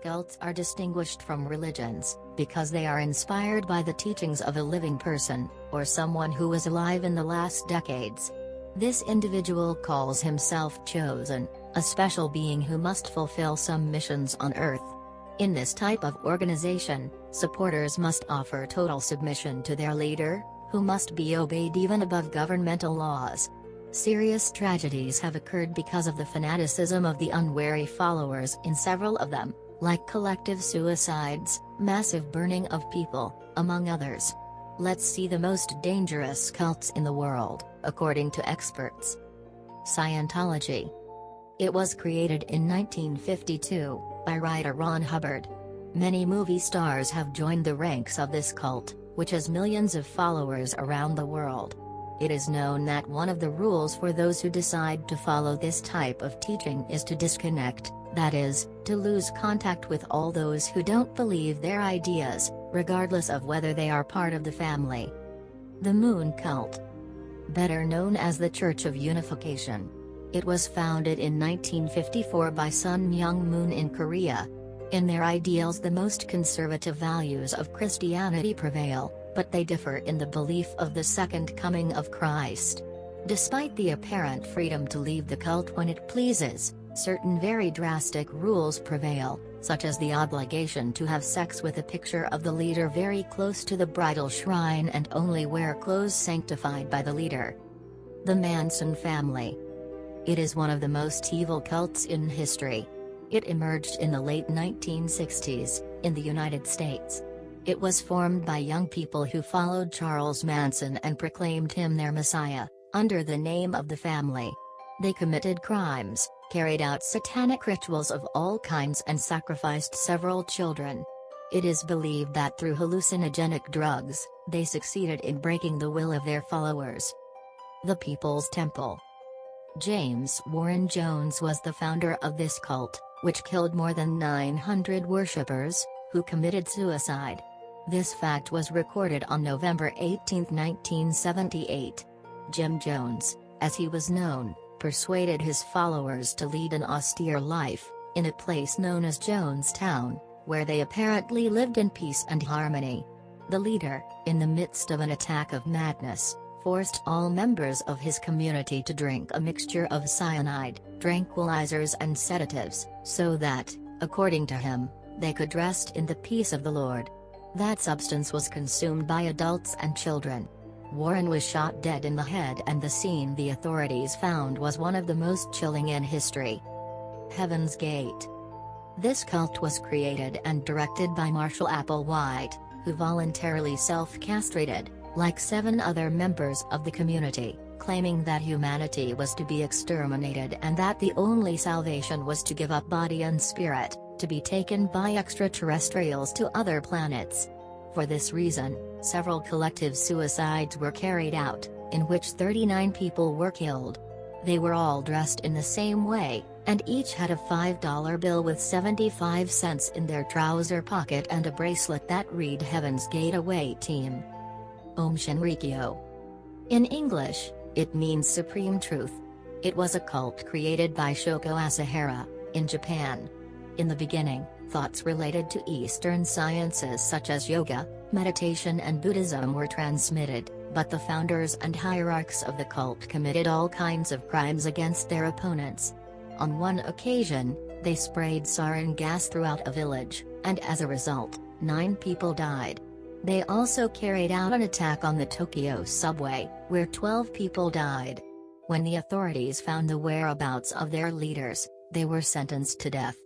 Cults are distinguished from religions, because they are inspired by the teachings of a living person, or someone who was alive in the last decades. This individual calls himself chosen, a special being who must fulfill some missions on Earth. In this type of organization, supporters must offer total submission to their leader, who must be obeyed even above governmental laws. Serious tragedies have occurred because of the fanaticism of the unwary followers in several of them, like collective suicides, massive burning of people, among others. Let's see the most dangerous cults in the world, according to experts. Scientology. It was created in 1952, by writer Ron Hubbard. Many movie stars have joined the ranks of this cult, which has millions of followers around the world. It is known that one of the rules for those who decide to follow this type of teaching is to disconnect, that is, to lose contact with all those who don't believe their ideas, regardless of whether they are part of the family. The Moon Cult. Better known as the Church of Unification. It was founded in 1954 by Sun Myung Moon in Korea. In their ideals, the most conservative values of Christianity prevail, but they differ in the belief of the second coming of Christ. Despite the apparent freedom to leave the cult when it pleases, certain very drastic rules prevail, such as the obligation to have sex with a picture of the leader very close to the bridal shrine and only wear clothes sanctified by the leader. The Manson Family. It is one of the most evil cults in history. It emerged in the late 1960s, in the United States. It was formed by young people who followed Charles Manson and proclaimed him their messiah, under the name of the family. They committed crimes, carried out satanic rituals of all kinds and sacrificed several children. It is believed that through hallucinogenic drugs, they succeeded in breaking the will of their followers. The People's Temple. James Warren Jones was the founder of this cult, which killed more than 900 worshippers, who committed suicide. This fact was recorded on November 18, 1978. Jim Jones, as he was known, persuaded his followers to lead an austere life, in a place known as Jonestown, where they apparently lived in peace and harmony. The leader, in the midst of an attack of madness, forced all members of his community to drink a mixture of cyanide, tranquilizers and sedatives, so that, according to him, they could rest in the peace of the Lord. That substance was consumed by adults and children. Warren was shot dead in the head, and the scene the authorities found was one of the most chilling in history. Heaven's Gate. This cult was created and directed by Marshall Applewhite, who voluntarily self-castrated, like 7 other members of the community, claiming that humanity was to be exterminated and that the only salvation was to give up body and spirit, to be taken by extraterrestrials to other planets. For this reason, several collective suicides were carried out, in which 39 people were killed. They were all dressed in the same way, and each had a $5 bill with 75 cents in their trouser pocket and a bracelet that read Heaven's Gate Away Team. Om Shinrikyo. In English, it means Supreme Truth. It was a cult created by Shoko Asahara, in Japan. In the beginning, thoughts related to Eastern sciences such as yoga, meditation and Buddhism were transmitted, but the founders and hierarchs of the cult committed all kinds of crimes against their opponents. On one occasion, they sprayed sarin gas throughout a village, and as a result, 9 people died. They also carried out an attack on the Tokyo subway, where 12 people died. When the authorities found the whereabouts of their leaders, they were sentenced to death.